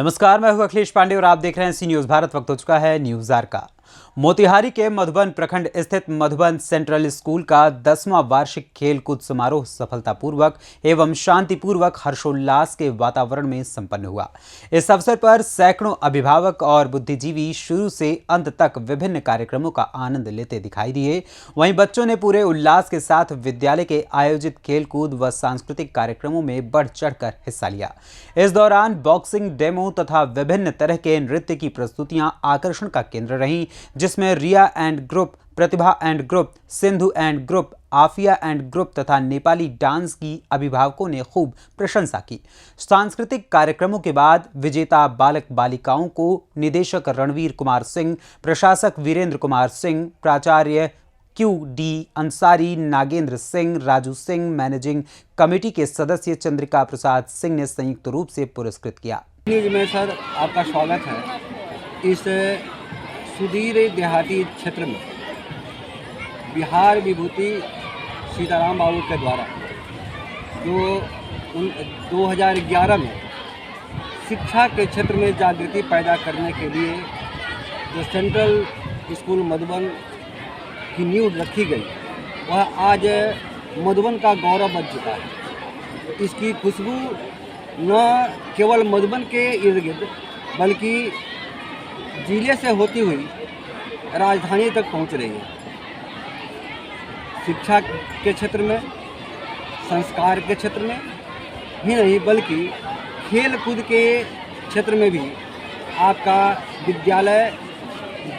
नमस्कार, मैं हूं अखिलेश पांडे और आप देख रहे हैं सी न्यूज भारत। वक्त हो चुका है न्यूज आर का। मोतिहारी के मधुबन प्रखंड स्थित मधुबन सेंट्रल स्कूल का 10वां वार्षिक खेलकूद समारोह सफलतापूर्वक एवं शांतिपूर्वक हर्षोल्लास के वातावरण में संपन्न हुआ। इस अवसर पर सैकड़ों अभिभावक और बुद्धिजीवी शुरू से अंत तक विभिन्न कार्यक्रमों का आनंद लेते दिखाई दिए। वहीं बच्चों ने पूरे उल्लास के साथ विद्यालय के आयोजित खेलकूद व सांस्कृतिक कार्यक्रमों में बढ़ चढ़कर हिस्सा लिया। इस दौरान बॉक्सिंग, डेमो तथा विभिन्न तरह के नृत्य की प्रस्तुतियां आकर्षण का केंद्र रहीं, जिसमें Riya and group, Pratibha and group, Sindhu and group, Afiya and group तथा नेपाली डांस की अभिभावकों ने खूब प्रशंसा की। सांस्कृतिक कार्यक्रमों के बाद विजेता बालक बालिकाओं को निदेशक रणवीर कुमार सिंह, प्रशासक वीरेंद्र कुमार सिंह, प्राचार्य QD Ansari, Nagendra Singh, Raju Singh, managing committee के सदस्य चंद्रिका प्रसाद सिंह ने संयुक्त रूप से पुरस्कृत किया। न्यूज में सर आपका स्वागत है। इस सुदूर देहाती क्षेत्र में बिहार विभूति सीताराम बाबू के द्वारा जो 2011 में शिक्षा के क्षेत्र में जागृति पैदा करने के लिए जो सेंट्रल स्कूल मधुबन की नींव रखी गई, वह आज मधुबन का गौरव बन चुका है। इसकी खुशबू न केवल मधुबन के इर्द गिर्द बल्कि जिले से होती हुई राजधानी तक पहुंच रही है। शिक्षा के क्षेत्र में, संस्कार के क्षेत्र में ही नहीं बल्कि खेल कूद के क्षेत्र में भी आपका विद्यालय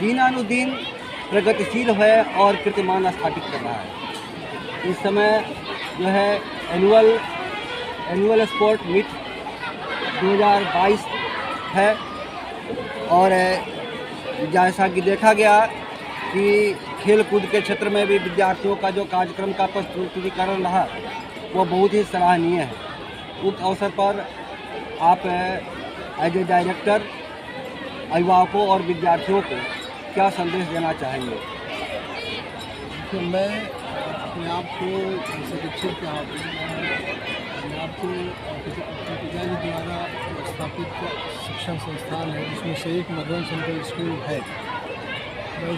दिनानुदिन प्रगतिशील है और कीर्तिमान स्थापित कर रहा है। इस समय जो है एनुअल स्पोर्ट मीट 2022 है और जैसा कि देखा गया कि खेल कूद के क्षेत्र में भी विद्यार्थियों का जो कार्यक्रम का प्रस्तुतिकरण रहा वो बहुत ही सराहनीय है। उक्त अवसर पर आप एज ए डायरेक्टर अभिभावकों और विद्यार्थियों को क्या संदेश देना चाहेंगे? तो मैं अपने आप को शिक्षक के अपने आप को पिता जी द्वारा स्थापित शिक्षण संस्थान है जिसमें से एक मधुबन सेंट्रल स्कूल है, मैं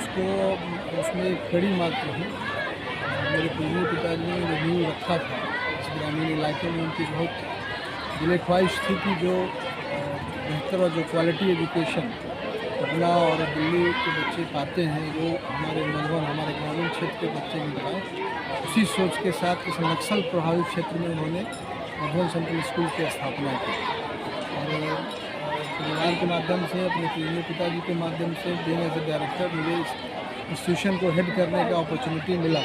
उसमें एक कड़ी मात्र हूँ। मेरे पूर्वी पिताजी ने जो नींव रखा था इस ग्रामीण इलाके में, उनकी बहुत दिल ख्वाहिश थी कि जो बेहतर और जो क्वालिटी एजुकेशन पटना और दिल्ली के बच्चे पाते हैं वो हमारे मधुबन, हमारे ग्रामीण क्षेत्र के बच्चे भी पाएँ। उसी सोच के साथ इस नक्सल प्रभावित क्षेत्र में उन्होंने मधुबन सेंट्रल स्कूल की स्थापना की और परिवार के माध्यम से, अपने पूर्वी पिताजी के माध्यम से बीइंग एज ए डायरेक्टर मुझे इस इंस्टीट्यूशन को हेड करने का अपॉर्चुनिटी मिला।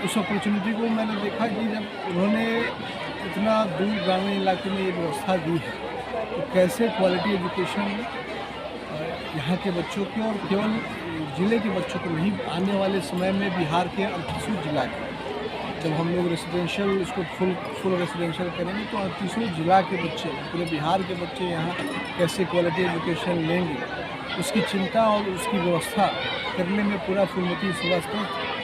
उस अपॉर्चुनिटी को मैंने देखा कि जब उन्होंने इतना दूर ग्रामीण इलाके में ये व्यवस्था दी है तो कैसे क्वालिटी एजुकेशन यहाँ के बच्चों की और केवल ज़िले के बच्चों को नहीं, आने वाले समय में बिहार के 38 जिला के, जब हम लोग रेसिडेंशियल इसको फुल रेसिडेंशियल करेंगे तो 38 जिला के बच्चे, पूरे बिहार के बच्चे यहाँ कैसे क्वालिटी एजुकेशन लेंगे, उसकी चिंता और उसकी व्यवस्था करने में पूरा फुलमती सुभाष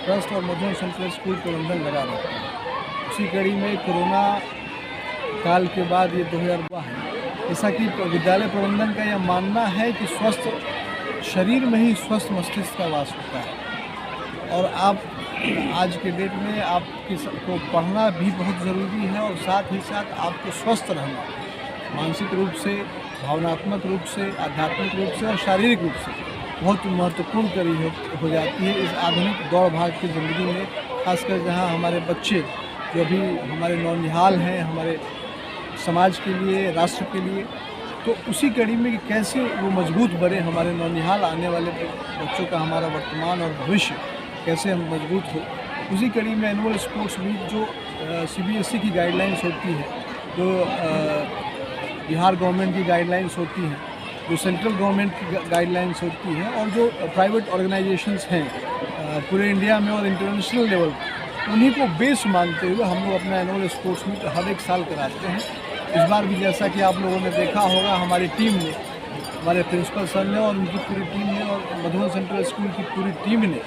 ट्रस्ट और मधुबन सेंट्रल स्कूल प्रबंधन लगा रहता है। उसी कड़ी में कोरोना काल के बाद ये 2000 हुआ है। जैसा कि विद्यालय प्रबंधन का यह मानना है कि स्वस्थ शरीर में ही स्वस्थ मस्तिष्क का वास होता है और आप आज के डेट में आपको पढ़ना भी बहुत ज़रूरी है और साथ ही साथ आपको स्वस्थ रहना, मानसिक रूप से, भावनात्मक रूप से, आध्यात्मिक रूप से और शारीरिक रूप से बहुत महत्वपूर्ण कड़ी हो जाती है इस आधुनिक दौड़ भाग की ज़िंदगी में, खासकर जहाँ हमारे बच्चे जो भी हमारे नौनिहाल हैं हमारे समाज के लिए, राष्ट्र के लिए, तो उसी कड़ी में कि कैसे वो मजबूत बने, हमारे नौनिहाल आने वाले बच्चों का हमारा वर्तमान और भविष्य कैसे हम मजबूत हो। उसी कड़ी में एनुअल स्पोर्ट्स मीट जो CBSE की गाइडलाइंस होती है, जो बिहार गवर्नमेंट की गाइडलाइंस होती हैं, जो सेंट्रल गवर्नमेंट की गाइडलाइंस होती हैं और जो प्राइवेट ऑर्गेनाइजेशंस हैं पूरे इंडिया में और इंटरनेशनल लेवल, उन्हीं को बेस मानते हुए हम लोग अपना एनुअल स्पोर्ट्स मीट हर एक साल कराते हैं। इस बार भी जैसा कि आप लोगों ने देखा होगा, हमारी टीम ने, हमारे प्रिंसिपल सर ने और उनकी पूरी टीम ने और मधुबन सेंट्रल स्कूल की पूरी टीम ने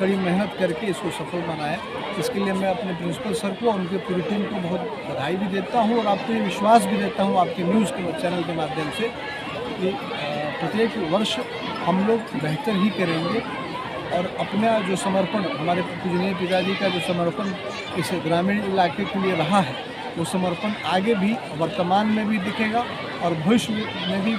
कड़ी मेहनत करके इसको सफल बनाया। इसके लिए मैं अपने प्रिंसिपल सर को और उनके पूरी टीम को बहुत बधाई भी देता हूँ और आपको ये विश्वास भी देता हूँ आपके न्यूज़ के चैनल के माध्यम से कि प्रत्येक वर्ष हम लोग बेहतर ही करेंगे और अपना जो समर्पण, हमारे पूजनीय पिताजी का जो समर्पण इस ग्रामीण इलाके के लिए रहा है, वो समर्पण आगे भी वर्तमान में भी दिखेगा और भविष्य में भी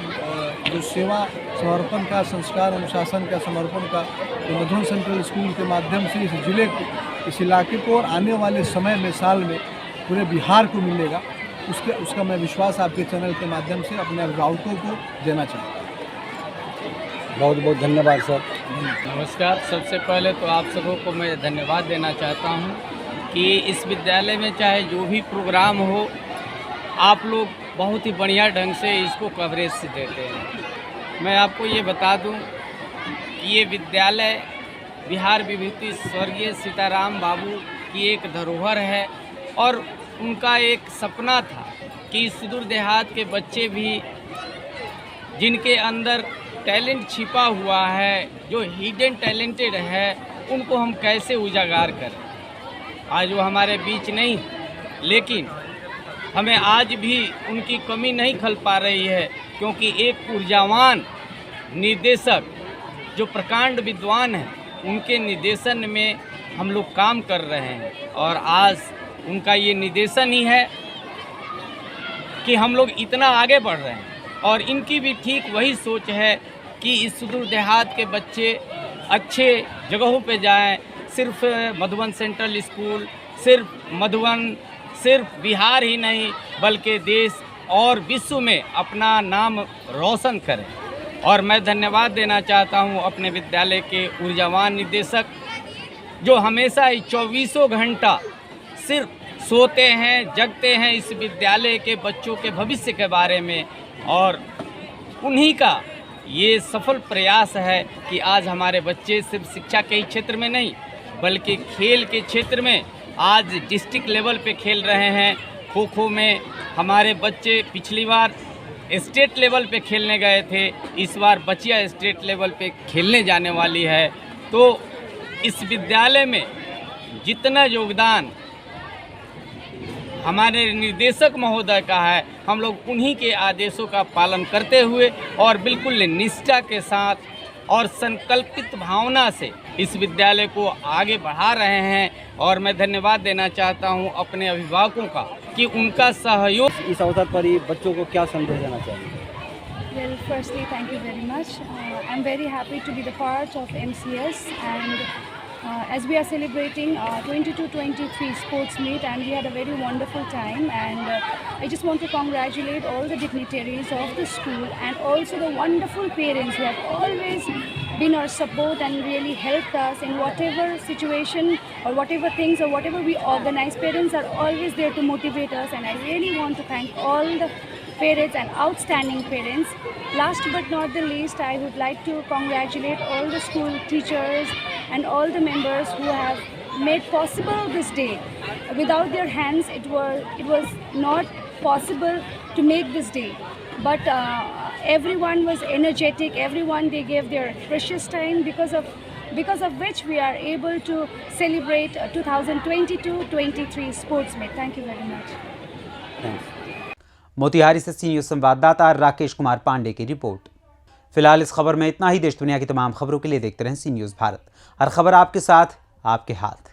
जो सेवा, समर्पण का, संस्कार, अनुशासन का, समर्पण का जो मधुबन सेंट्रल स्कूल के माध्यम से इस जिले को, इस इलाके को और आने वाले समय में, साल में पूरे बिहार को मिलेगा, उसका मैं विश्वास आपके चैनल के माध्यम से अपने अभिभावकों को देना चाहता हूँ। बहुत बहुत धन्यवाद सर। नमस्कार। सबसे पहले तो आप सबों को मैं धन्यवाद देना चाहता हूँ कि इस विद्यालय में चाहे जो भी प्रोग्राम हो, आप लोग बहुत ही बढ़िया ढंग से इसको कवरेज से देते हैं। मैं आपको ये बता दूं कि ये विद्यालय बिहार विभूति स्वर्गीय सीताराम बाबू की एक धरोहर है और उनका एक सपना था कि सुदूर देहात के बच्चे भी जिनके अंदर टैलेंट छिपा हुआ है, जो हिडन टैलेंटेड है, उनको हम कैसे उजागर करें। आज वो हमारे बीच नहीं, लेकिन हमें आज भी उनकी कमी नहीं खल पा रही है, क्योंकि एक ऊर्जावान निर्देशक जो प्रकांड विद्वान हैं, उनके निर्देशन में हम लोग काम कर रहे हैं और आज उनका ये निर्देशन ही है कि हम लोग इतना आगे बढ़ रहे हैं। और इनकी भी ठीक वही सोच है कि इस सुदूर देहात के बच्चे अच्छे जगहों पे जाएं। सिर्फ मधुबन सेंट्रल स्कूल, सिर्फ मधुबन, सिर्फ बिहार ही नहीं बल्कि देश और विश्व में अपना नाम रोशन करें। और मैं धन्यवाद देना चाहता हूं अपने विद्यालय के ऊर्जावान निदेशक जो हमेशा ही 24 घंटा सिर्फ सोते हैं, जगते हैं इस विद्यालय के बच्चों के भविष्य के बारे में। और उन्हीं का ये सफल प्रयास है कि आज हमारे बच्चे सिर्फ शिक्षा के ही क्षेत्र में नहीं बल्कि खेल के क्षेत्र में आज डिस्ट्रिक्ट लेवल पे खेल रहे हैं। खो खो में हमारे बच्चे पिछली बार स्टेट लेवल पे खेलने गए थे, इस बार बच्चियाँ स्टेट लेवल पे खेलने जाने वाली है। तो इस विद्यालय में जितना योगदान हमारे निर्देशक महोदय का है, हम लोग उन्हीं के आदेशों का पालन करते हुए और बिल्कुल निष्ठा के साथ और संकल्पित भावना से इस विद्यालय को आगे बढ़ा रहे हैं। और मैं धन्यवाद देना चाहता हूं अपने अभिभावकों का कि उनका सहयोग। इस अवसर पर ही बच्चों को क्या संदेश देना चाहिए? Well, firstly, thank you very much. I'm very happy to be the part of MCS, and as we are celebrating 22-23 sports meet, and we had a very wonderful time, and I just want to congratulate all the dignitaries of the school and also the wonderful parents who have always been our support and really helped us in whatever situation or whatever things or whatever we organize. Parents are always there to motivate us, and I really want to thank all the parents and outstanding parents. Last but not the least, I would like to congratulate all the school teachers and all the members who have made possible this day. Without their hands, it was not possible to make this day. But everyone was energetic. Everyone, they gave their precious time because of which we are able to celebrate 2022-23 sports meet. Thank you very much. Thanks. Motihari से सी news संवाददाता राकेश कुमार पांडे की report. फिलहाल इस खबर में इतना ही। देश दुनिया की तमाम खबरों के लिए देखते रहें सी न्यूज़ भारत। हर खबर आपके साथ, आपके हाथ।